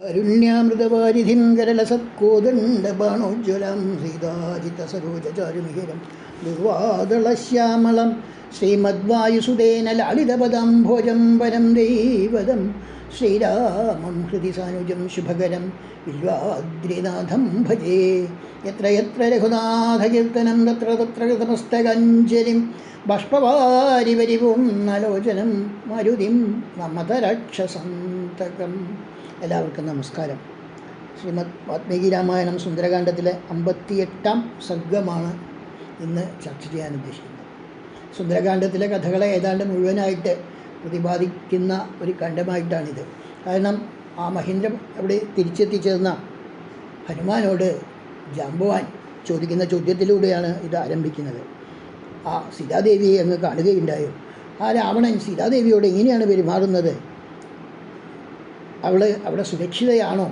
അരുണ്യാമൃതവാരിധിം കരലസത്കോദണ്ഡബാണോജ്വലം സീതാജിതസരോജചാരുമിഹിരം ദുർവാദളശ്യാമളം ശ്രീമദ്വായുസുതേന ലാളിതപദം ഭോജം വരം ദൈവതം ശ്രീരാമം ഹൃദി സാനുജം ശുഭകരം വില്വാദ്രിനാഥം ഭജേ യത്ര യത്ര രഘുനാഥകീർത്തനം തത്ര തത്ര കൃതമസ്തകഞ്ജലിം ബാഷ്പവാരി വരിപൂർണ്ണലോചനം മരുതിം നമതരക്ഷസന്തകം. എല്ലാവർക്കും നമസ്കാരം. ശ്രീമദ് വാത്മീകി രാമായണം സുന്ദരകാന്ഡത്തിലെ 58-ാം സർഗമാണ് ഇന്ന് ചർച്ച ചെയ്യാൻ ഉദ്ദേശിക്കുന്നത്. സുന്ദരകാന്ഡത്തിലെ കഥകളെ ഏതാണ്ട് മുഴുവനായിട്ട് പ്രതിപാദിക്കുന്ന ഒരു ഖണ്ഡമായിട്ടാണിത്. കാരണം ആ മഹീന്ദ്രൻ അവിടെ തിരിച്ചെത്തിച്ചേർന്ന ഹനുമാനോട് ജാംബവാൻ ചോദിക്കുന്ന ചോദ്യത്തിലൂടെയാണ് ഇത് ആരംഭിക്കുന്നത്. ആ സീതാദേവിയെ അങ്ങ് കാണുകയുണ്ടായോ? ആ രാവണൻ സീതാദേവിയോട് എങ്ങനെയാണ് പെരുമാറുന്നത്? അവൾ അവിടെ സുരക്ഷിതയാണോ?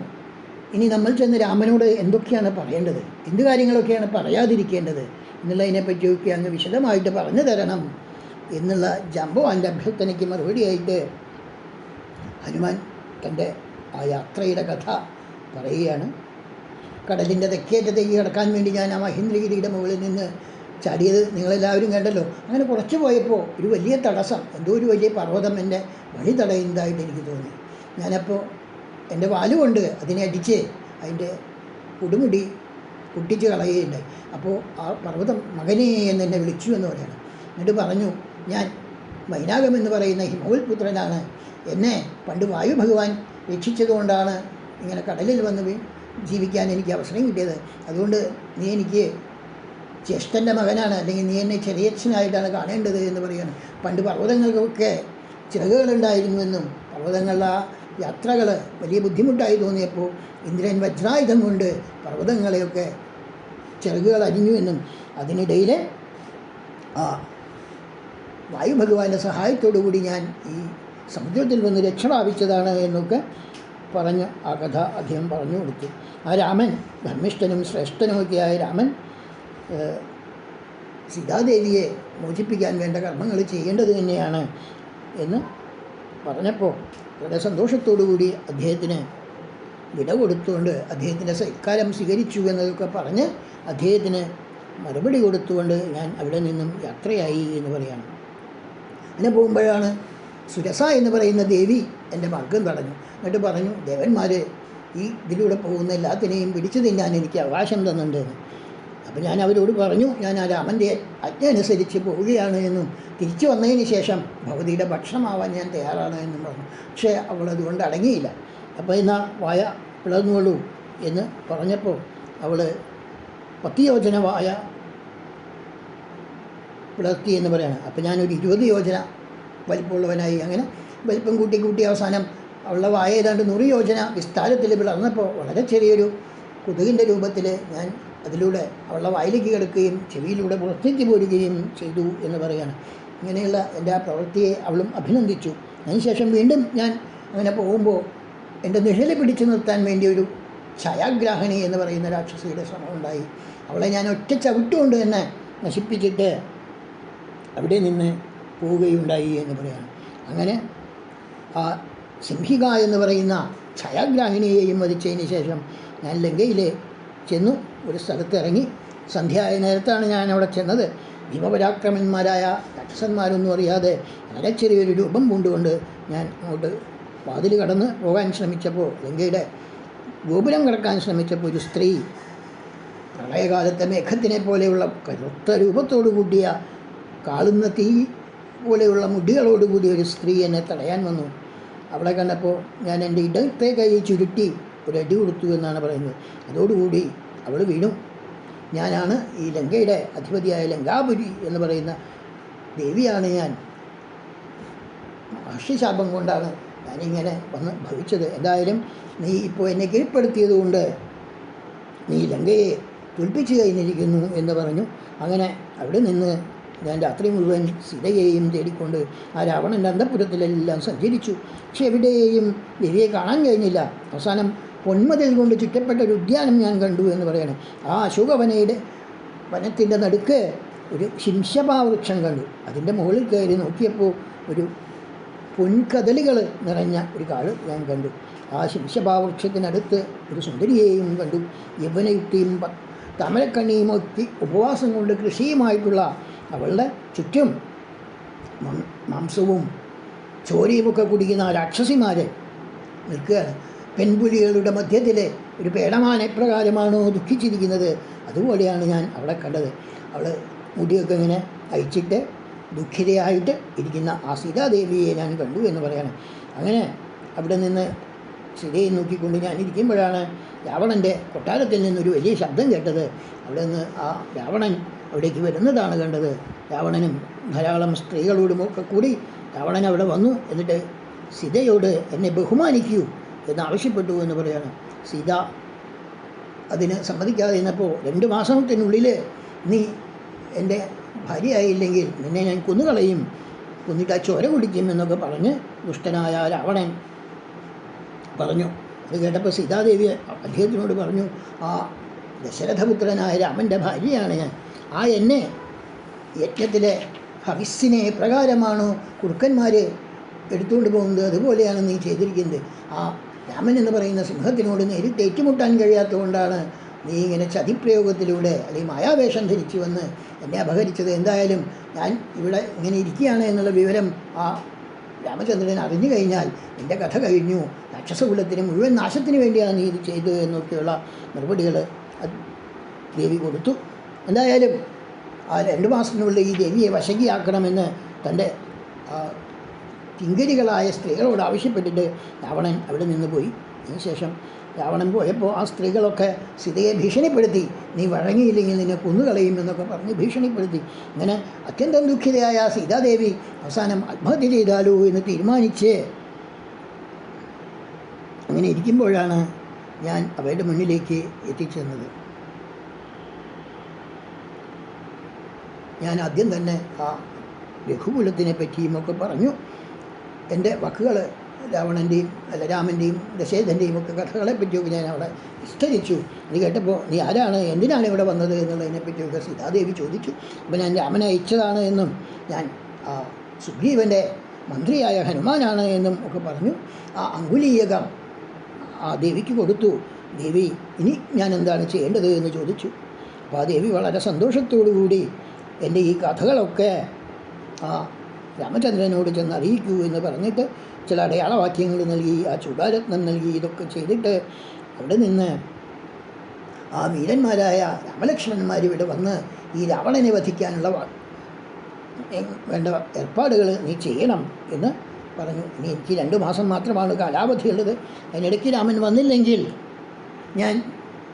ഇനി നമ്മൾ ചെന്ന് രാമനോട് എന്തൊക്കെയാണ് പറയേണ്ടത്, എന്ത് കാര്യങ്ങളൊക്കെയാണ് പറയാതിരിക്കേണ്ടത് എന്നുള്ളതിനെപ്പറ്റിയൊക്കെ അങ്ങ് വിശദമായിട്ട് പറഞ്ഞു തരണം എന്നുള്ള ജാംബവാൻ്റെ അഭ്യർത്ഥനയ്ക്ക് മറുപടിയായിട്ട് ഹനുമാൻ തൻ്റെ ആ യാത്രയുടെ കഥ പറയുകയാണ്. കടലിൻ്റെ തെക്കേറ്റത്തേക്ക് കിടക്കാൻ വേണ്ടി ഞാൻ ആ മഹേന്ദ്രഗിരിയുടെ മുകളിൽ നിന്ന് ചാടിയത് നിങ്ങളെല്ലാവരും കണ്ടല്ലോ. അങ്ങനെ കുറച്ച് പോയപ്പോൾ ഒരു വലിയ തടസ്സം, എന്തോ ഒരു വലിയ പർവ്വതം എൻ്റെ വഴി തടയുന്നതായിട്ട് എനിക്ക് തോന്നി. ഞാനപ്പോൾ എൻ്റെ വാലുകൊണ്ട് അതിനെ അടിച്ച് അതിൻ്റെ കൊടുമുടി പൊട്ടിച്ച് കളയുകയുണ്ടായി. അപ്പോൾ ആ പർവ്വതം മകനേ എന്ന് എന്നെ വിളിച്ചു എന്ന് പറയണം. എന്നിട്ട് പറഞ്ഞു, ഞാൻ മൈനാകം എന്ന് പറയുന്ന ഹിമവൽ പുത്രനാണ്. എന്നെ പണ്ട് വായു ഭഗവാൻ രക്ഷിച്ചതുകൊണ്ടാണ് ഇങ്ങനെ കടലിൽ വന്ന് ജീവിക്കാൻ എനിക്ക് അവസരം കിട്ടിയത്. അതുകൊണ്ട് നീ എനിക്ക് ജ്യേഷ്ഠൻ്റെ മകനാണ്, അല്ലെങ്കിൽ നീ എന്നെ ചെറിയച്ഛനായിട്ടാണ് കാണേണ്ടത് എന്ന് പറയുകയാണ്. പണ്ട് പർവ്വതങ്ങൾക്കൊക്കെ ചിറകുകളുണ്ടായിരുന്നുവെന്നും പർവ്വതങ്ങളുടെ യാത്രകൾ വലിയ ബുദ്ധിമുട്ടായി തോന്നിയപ്പോൾ ഇന്ദ്രൻ വജ്രായുധം കൊണ്ട് പർവ്വതങ്ങളെയൊക്കെ ചിറകുകൾ അരിഞ്ഞുവെന്നും അതിനിടയിൽ ആ വായു ഭഗവാന്റെ സഹായത്തോടു കൂടി ഞാൻ ഈ സമുദ്രത്തിൽ വന്ന് രക്ഷ പ്രാപിച്ചതാണ് എന്നൊക്കെ പറഞ്ഞ് ആ കഥ അദ്ദേഹം പറഞ്ഞു കൊടുത്തു. ആ രാമൻ, ധർമ്മിഷ്ഠനും ശ്രേഷ്ഠനുമൊക്കെയായ രാമൻ സീതാദേവിയെ മോചിപ്പിക്കാൻ വേണ്ട കർമ്മങ്ങൾ ചെയ്യേണ്ടത് തന്നെയാണ് എന്ന് പറഞ്ഞപ്പോൾ വളരെ സന്തോഷത്തോടുകൂടി അദ്ദേഹത്തിന് വിട കൊടുത്തുകൊണ്ട് അദ്ദേഹത്തിൻ്റെ സൽക്കാരം സ്വീകരിച്ചു എന്നതൊക്കെ പറഞ്ഞ് അദ്ദേഹത്തിന് മറുപടി കൊടുത്തുകൊണ്ട് ഞാൻ അവിടെ നിന്നും യാത്രയായി എന്ന് പറയാണ്. അങ്ങനെ പോകുമ്പോഴാണ് സുരസ എന്ന് പറയുന്ന ദേവി എൻ്റെ മാർഗം തടഞ്ഞു. എന്നിട്ട് പറഞ്ഞു, ദേവന്മാർ ഈ ഇതിലൂടെ പോകുന്ന എല്ലാത്തിനെയും പിടിച്ചു തിന്നാൻ എനിക്ക് അവകാശം തന്നിട്ടുണ്ടെന്ന്. അപ്പോൾ ഞാൻ അവരോട് പറഞ്ഞു, ഞാൻ ആ രാമൻ്റെ ആജ്ഞ അനുസരിച്ച് പോവുകയാണ് എന്നും തിരിച്ചു വന്നതിന് ശേഷം ഭഗവതിയുടെ ഭക്ഷണമാവാൻ ഞാൻ തയ്യാറാണ് എന്നും പറഞ്ഞു. പക്ഷേ അവളതുകൊണ്ട് അടങ്ങിയില്ല. അപ്പോൾ എന്നാൽ വായ പിളർന്നുകൊള്ളൂ എന്ന് പറഞ്ഞപ്പോൾ അവൾ 10 യോജന വായ പിളർത്തി എന്ന് പറയാണ്. അപ്പോൾ ഞാനൊരു 20 യോജന വലിപ്പമുള്ളവനായി. അങ്ങനെ വലിപ്പം കൂട്ടി അവസാനം അവളുടെ വായ ഏതാണ്ട് 100 യോജന വിസ്താരത്തിൽ പിളർന്നപ്പോൾ വളരെ ചെറിയൊരു കൊതുകിൻ്റെ രൂപത്തിൽ ഞാൻ അതിലൂടെ അവളുടെ വായിലേക്ക് കിടക്കുകയും ചെവിയിലൂടെ പുറത്തേക്ക് പോരുകയും ചെയ്തു എന്ന് പറയുകയാണ്. ഇങ്ങനെയുള്ള എൻ്റെ ആ പ്രവൃത്തിയെ അവളും അഭിനന്ദിച്ചു. അതിനുശേഷം വീണ്ടും ഞാൻ അങ്ങനെ പോകുമ്പോൾ എൻ്റെ നിഴല് പിടിച്ചു നിർത്താൻ വേണ്ടി ഒരു ഛായാഗ്രാഹിണി എന്ന് പറയുന്ന രാക്ഷസിയുടെ ശ്രമം ഉണ്ടായി. അവളെ ഞാൻ ഒറ്റ ചവിട്ടുകൊണ്ട് തന്നെ നശിപ്പിച്ചിട്ട് അവിടെ നിന്ന് പോവുകയുണ്ടായി എന്ന് പറയുകയാണ്. അങ്ങനെ ആ സിംഹിക എന്ന് പറയുന്ന ഛായാഗ്രാഹിണിയെയും വധിച്ചതിന് ശേഷം ഞാൻ ലങ്കയിൽ ചെന്നു. ഒരു സ്ഥലത്ത് ഇറങ്ങി. സന്ധ്യയായ നേരത്താണ് ഞാൻ അവിടെ ചെന്നത്. ഭീമപരാക്രമന്മാരായ രാക്ഷസന്മാരൊന്നും അറിയാതെ വളരെ ചെറിയൊരു രൂപം കൊണ്ടുകൊണ്ട് ഞാൻ അങ്ങോട്ട് വാതിൽ കടന്ന് പോകാൻ ശ്രമിച്ചപ്പോൾ, ലങ്കയുടെ ഗോപുരം കടക്കാൻ ശ്രമിച്ചപ്പോൾ ഒരു സ്ത്രീ പ്രളയകാലത്തെ മേഘത്തിനെ പോലെയുള്ള കറുത്ത രൂപത്തോടു കൂടിയ കാളുന്ന തീ പോലെയുള്ള മുടികളോടുകൂടി ഒരു സ്ത്രീ എന്നെ തടയാൻ വന്നു. അവളെ കണ്ടപ്പോൾ ഞാൻ എൻ്റെ ഇടത്തെ കൈ ചുരുട്ടി ഒരടി കൊടുത്തു എന്നാണ് പറയുന്നത്. അതോടുകൂടി അവൾ വീണു. ഞാനാണ് ഈ ലങ്കയുടെ അധിപതിയായ ലങ്കാപുരി എന്ന് പറയുന്ന ദേവിയാണ് ഞാൻ. മഹർഷിശാപം കൊണ്ടാണ് ഞാനിങ്ങനെ വന്ന് ഭവിച്ചത്. എന്തായാലും നീ ഇപ്പോൾ എന്നെ കീഴ്പ്പെടുത്തിയത് കൊണ്ട് നീ ലങ്കയെ തോൽപ്പിച്ചു കഴിഞ്ഞിരിക്കുന്നു എന്ന് പറഞ്ഞു. അങ്ങനെ അവിടെ നിന്ന് ഞാൻ രാത്രി മുഴുവൻ സീതയെയും തേടിക്കൊണ്ട് ആ രാവണൻ്റെ അന്തഃപുരത്തിലെല്ലാം സഞ്ചരിച്ചു. പക്ഷെ എവിടെയും ദേവിയെ കാണാൻ കഴിഞ്ഞില്ല. അവസാനം പൊന്മതിൽ കൊണ്ട് ചുറ്റപ്പെട്ട ഒരു ഉദ്യാനം ഞാൻ കണ്ടു എന്ന് പറയണം. ആ വനത്തിൻ്റെ നടുക്ക് ഒരു ശിംശപാവൃക്ഷം കണ്ടു. അതിൻ്റെ മുകളിൽ കയറി നോക്കിയപ്പോൾ ഒരു പൊൻകദളികൾ നിറഞ്ഞ ഒരു കാട് ഞാൻ കണ്ടു. ആ ശിംശപാവൃക്ഷത്തിനടുത്ത് ഒരു സുന്ദരിയെയും കണ്ടു. യൗവനയുക്തിയും തമരക്കണ്ണിയും ഒക്കെ ഉപവാസം കൊണ്ട് കൃഷിയുമായിട്ടുള്ള അവളുടെ ചുറ്റും മാംസവും ചോരയുമൊക്കെ കുടിക്കുന്ന രാക്ഷസിമാരെ നിൽക്കുകയാണ്. പെൺപുലികളുടെ മധ്യത്തിൽ ഒരു പേടമാൻ എപ്രകാരമാണോ ദുഃഖിച്ചിരിക്കുന്നത് അതുപോലെയാണ് ഞാൻ അവിടെ കണ്ടത്. അവൾ മുടിയൊക്കെ ഇങ്ങനെ അയച്ചിട്ട് ദുഃഖിതയായിട്ട് ഇരിക്കുന്ന ആ സീതാദേവിയെ ഞാൻ കണ്ടു എന്ന് പറയാണ്. അങ്ങനെ അവിടെ നിന്ന് സീതയെ നോക്കിക്കൊണ്ട് ഞാൻ ഇരിക്കുമ്പോഴാണ് രാവണൻ്റെ കൊട്ടാരത്തിൽ നിന്നൊരു വലിയ ശബ്ദം കേട്ടത്. അവിടെ നിന്ന് ആ രാവണൻ അവിടേക്ക് വരുന്നതാണ് കണ്ടത്. രാവണനും ധാരാളം സ്ത്രീകളോടുമൊക്കെ കൂടി രാവണൻ അവിടെ വന്നു. എന്നിട്ട് സീതയോട് എന്നെ ബഹുമാനിക്കൂ എന്നാവശ്യപ്പെട്ടു എന്ന് പറയാണ്. സീത അതിന് സമ്മതിക്കാതെ ഇരുന്നപ്പോൾ 2 മാസത്തിനുള്ളിൽ നീ എൻ്റെ ഭാര്യയായില്ലെങ്കിൽ നിന്നെ ഞാൻ കൊന്നുകളയും, കൊന്നിട്ട് ആ ചോര കുടിക്കും എന്നൊക്കെ പറഞ്ഞ് ദുഷ്ടനായ രാവണൻ പറഞ്ഞു. അത് കേട്ടപ്പോൾ സീതാദേവി അദ്ദേഹത്തിനോട് പറഞ്ഞു, ആ ദശരഥപുത്രനായ രാമൻ്റെ ഭാര്യയാണ് ഞാൻ. ആ എന്നെ യജ്ഞത്തിലെ ഹവിസ്സിനെ പ്രകാരമാണോ കുറുക്കന്മാർ എടുത്തുകൊണ്ട് പോകുന്നത് അതുപോലെയാണ് നീ ചെയ്തിരിക്കുന്നത്. ആ രാമൻ എന്ന് പറയുന്ന സിംഹത്തിനോട് നേരിട്ട് ഏറ്റുമുട്ടാൻ കഴിയാത്തതുകൊണ്ടാണ് നീ ഇങ്ങനെ ചതിപ്രയോഗത്തിലൂടെ അല്ലെങ്കിൽ മായാവേഷം ധരിച്ചു വന്ന് എന്നെ അപഹരിച്ചത്. എന്തായാലും ഞാൻ ഇവിടെ ഇങ്ങനെ ഇരിക്കുകയാണ് എന്നുള്ള വിവരം ആ രാമചന്ദ്രൻ അറിഞ്ഞു കഴിഞ്ഞാൽ എൻ്റെ കഥ കഴിഞ്ഞു. രാക്ഷസകുലത്തിന് മുഴുവൻ നാശത്തിന് വേണ്ടിയാണ് നീ ഇത് ചെയ്തത് എന്നൊക്കെയുള്ള മറുപടികൾ ദേവി കൊടുത്തു. എന്തായാലും ആ 2 മാസത്തിനുള്ളിൽ ഈ ദേവിയെ വശകിയാക്കണമെന്ന് തൻ്റെ കിങ്കരികളായ സ്ത്രീകളോട് ആവശ്യപ്പെട്ടിട്ട് രാവണൻ അവിടെ നിന്ന് പോയി. അതിനുശേഷം രാവണൻ പോയപ്പോൾ ആ സ്ത്രീകളൊക്കെ സീതയെ ഭീഷണിപ്പെടുത്തി, നീ വഴങ്ങിയില്ലെങ്കിൽ നിന്നെ കൊന്നുകളയും എന്നൊക്കെ പറഞ്ഞ് ഭീഷണിപ്പെടുത്തി. അങ്ങനെ അത്യന്തം ദുഃഖിതയായ സീതാദേവി അവസാനം ആത്മഹത്യ ചെയ്താലോ എന്ന് തീരുമാനിച്ച് അങ്ങനെ ഇരിക്കുമ്പോഴാണ് ഞാൻ അവരുടെ മുന്നിലേക്ക് എത്തിച്ചെന്നത്. ഞാൻ ആദ്യം തന്നെ ആ രഘുകുലത്തിനെ പറ്റിയും ഒക്കെ പറഞ്ഞു. എൻ്റെ വാക്കുകൾ രാമൻ്റെയും ദശരഥൻ്റെയും ഒക്കെ കഥകളെ പറ്റിയൊക്കെ ഞാൻ അവിടെ വിസ്തരിച്ചു. അത് കേട്ടപ്പോൾ നീ ആരാണ്, എന്തിനാണ് ഇവിടെ വന്നത് എന്നുള്ളതിനെ പറ്റിയൊക്കെ സീതാദേവി ചോദിച്ചു. അപ്പോൾ ഞാൻ രാമനെ അയച്ചതാണ് എന്നും ഞാൻ സുഗ്രീവൻ്റെ മന്ത്രിയായ ഹനുമാനാണ് എന്നും ഒക്കെ പറഞ്ഞു. ആ അങ്കുലീയകം ആ ദേവിക്ക് കൊടുത്തു. ദേവി ഇനി ഞാൻ എന്താണ് ചെയ്യേണ്ടത് എന്ന് ചോദിച്ചു. അപ്പോൾ ആ ദേവി വളരെ സന്തോഷത്തോടു കൂടി എൻ്റെ ഈ കഥകളൊക്കെ ആ രാമചന്ദ്രനോട് ചെന്ന് അറിയിക്കൂ എന്ന് പറഞ്ഞിട്ട് ചില അടയാളവാക്യങ്ങൾ നൽകി, ആ ചൂടാരത്നം നൽകി, ഇതൊക്കെ ചെയ്തിട്ട് അവിടെ നിന്ന് ആ വീരന്മാരായ രാമലക്ഷ്മണന്മാർ ഇവിടെ വന്ന് ഈ രാവണനെ വധിക്കാനുള്ള വേണ്ട ഏർപ്പാടുകൾ നീ ചെയ്യണം എന്ന് പറഞ്ഞു. ഇനി എനിക്ക് 2 മാസം മാത്രമാണ് കാലാവധിയുള്ളത്. അതിനിടയ്ക്ക് രാമൻ വന്നില്ലെങ്കിൽ ഞാൻ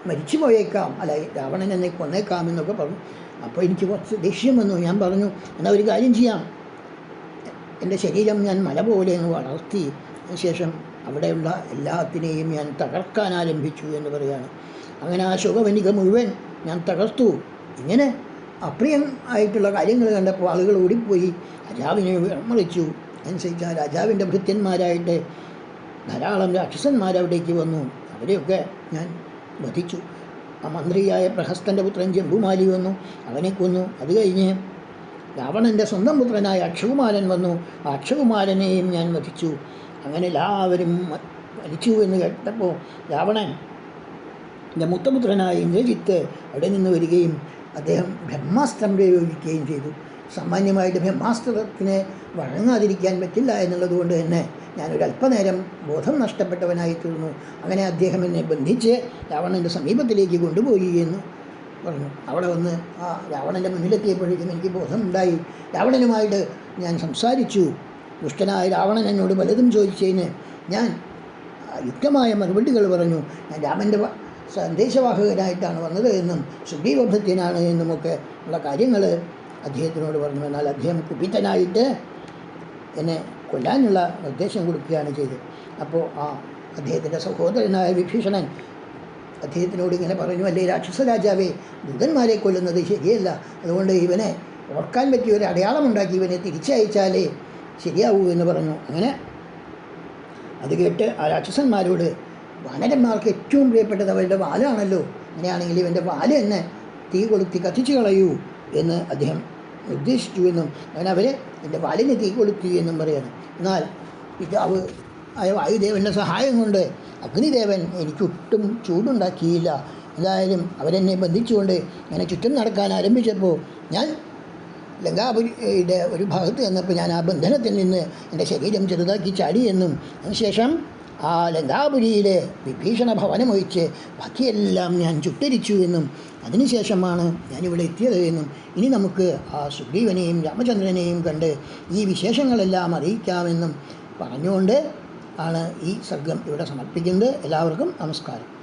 മരിച്ചു പോയേക്കാം, അല്ല രാവണൻ എന്നെ കൊന്നേക്കാം എന്നൊക്കെ പറഞ്ഞു. അപ്പോൾ എനിക്ക് കുറച്ച് ദേഷ്യം വന്നു. ഞാൻ പറഞ്ഞു, എന്നാൽ ഒരു കാര്യം ചെയ്യാം, എൻ്റെ ശരീരം ഞാൻ മല പോലെ അങ്ങ് വളർത്തി അതിനുശേഷം അവിടെയുള്ള എല്ലാത്തിനെയും ഞാൻ തകർക്കാൻ ആരംഭിച്ചു എന്ന് പറയുകയാണ്. അങ്ങനെ ആ ശോകവനിക മുഴുവൻ ഞാൻ തകർത്തു. ഇങ്ങനെ അപ്രിയം ആയിട്ടുള്ള കാര്യങ്ങൾ കണ്ടപ്പോൾ ആളുകൾ ഓടിപ്പോയി രാജാവിനെ വിമർശിച്ചു. അനുസരിച്ച് ആ രാജാവിൻ്റെ ഭൃത്യന്മാരായിട്ട് ധാരാളം രാക്ഷസന്മാരവിടേക്ക് വന്നു. അവരെയൊക്കെ ഞാൻ വധിച്ചു. ആ മന്ത്രിയായ പ്രഹസ്തൻ്റെ പുത്രൻ ജംബുമാലി വന്നു, അവനെ കൊന്നു. അത് കഴിഞ്ഞ് രാവണൻ്റെ സ്വന്തം പുത്രനായ അക്ഷകുമാരൻ വന്നു, ആ അക്ഷകുമാരനെയും ഞാൻ വധിച്ചു. അങ്ങനെ എല്ലാവരും മരിച്ചു എന്ന് കേട്ടപ്പോൾ രാവണൻ എൻ്റെ മുത്തപുത്രനായ ഇന്ദ്രജിത്ത് അവിടെ നിന്ന് വരികയും അദ്ദേഹം ബ്രഹ്മാസ്ത്രം പ്രയോഗിക്കുകയും ചെയ്തു. സാമാന്യമായിട്ട് ബ്രഹ്മാസ്ത്രത്തിന് വഴങ്ങാതിരിക്കാൻ പറ്റില്ല എന്നുള്ളതുകൊണ്ട് തന്നെ ഞാനൊരല്പനേരം ബോധം നഷ്ടപ്പെട്ടവനായി തീർന്നു. അങ്ങനെ അദ്ദേഹം എന്നെ ബന്ധിച്ച് രാവണൻ്റെ സമീപത്തിലേക്ക് കൊണ്ടുപോയി എന്ന് പറഞ്ഞു. അവിടെ വന്ന് ആ രാവണൻ്റെ മുന്നിലെത്തിയപ്പോഴേക്കും എനിക്ക് ബോധമുണ്ടായി. രാവണനുമായിട്ട് ഞാൻ സംസാരിച്ചു. ദുഷ്ടനായ രാവണൻ എന്നോട് പലതും ചോദിച്ചതിന് ഞാൻ യുക്തമായ മറുപടികൾ പറഞ്ഞു. ഞാൻ രാമൻ്റെ സന്ദേശവാഹകനായിട്ടാണ് വന്നത് എന്നും സുഗ്രീവഭൃത്യനാണ് എന്നുമൊക്കെ ഉള്ള കാര്യങ്ങൾ അദ്ദേഹത്തിനോട് പറഞ്ഞു. എന്നാൽ അദ്ദേഹം കുപിതനായിട്ട് എന്നെ കൊല്ലാനുള്ള നിർദ്ദേശം കൊടുക്കുകയാണ് ചെയ്തത്. അപ്പോൾ ആ അദ്ദേഹത്തിൻ്റെ സഹോദരനായ വിഭീഷണൻ അദ്ദേഹത്തിനോട് ഇങ്ങനെ പറഞ്ഞു, അല്ലേ രാക്ഷസ രാജാവേ, ദൂതന്മാരെ കൊല്ലുന്നത് ശരിയല്ല, അതുകൊണ്ട് ഇവനെ ഓർക്കാൻ പറ്റിയ ഒരു അടയാളമുണ്ടാക്കി ഇവനെ തിരിച്ചയച്ചാലേ ശരിയാവൂ എന്ന് പറഞ്ഞു. അങ്ങനെ അത് കേട്ട് ആ രാക്ഷസന്മാരോട്, വാനരന്മാർക്ക് ഏറ്റവും പ്രിയപ്പെട്ടത് അവരുടെ വാലാണല്ലോ, അങ്ങനെയാണെങ്കിൽ ഇവൻ്റെ വാല് തന്നെ തീ കൊളുത്തി കത്തിച്ചു കളയൂ എന്ന് അദ്ദേഹം നിർദ്ദേശിച്ചു എന്നും അങ്ങനെ അവർ എൻ്റെ വാലിന് തീ കൊളുത്തി എന്നും പറയാണ്. എന്നാൽ പിതാവ് ആയ വായുദേവൻ്റെ സഹായം കൊണ്ട് അഗ്നിദേവൻ എനിക്കൊട്ടും ചൂടുണ്ടാക്കിയില്ല. എന്തായാലും അവരെന്നെ ബന്ധിച്ചുകൊണ്ട് ഇങ്ങനെ ചുറ്റും നടക്കാൻ ആരംഭിച്ചപ്പോൾ ഞാൻ ലങ്കാപുരിയുടെ ഒരു ഭാഗത്ത് ചെന്നപ്പോൾ ഞാൻ ആ ബന്ധനത്തിൽ നിന്ന് എൻ്റെ ശരീരം ചെറുതാക്കി ചാടിയെന്നും അതിനുശേഷം ആ ലങ്കാപുരിയിലെ വിഭീഷണ ഭവനമൊഴിച്ച് ബാക്കിയെല്ലാം ഞാൻ ചുട്ടരിച്ചു എന്നും അതിനുശേഷമാണ് ഞാനിവിടെ എത്തിയത് എന്നും ഇനി നമുക്ക് ആ സുഗ്രീവനെയും രാമചന്ദ്രനെയും കണ്ട് ഈ വിശേഷങ്ങളെല്ലാം അറിയിക്കാമെന്നും പറഞ്ഞുകൊണ്ട് ആണ് ഈ സർഗം ഇവിടെ സമർപ്പിക്കുന്നത്. എല്ലാവർക്കും നമസ്കാരം.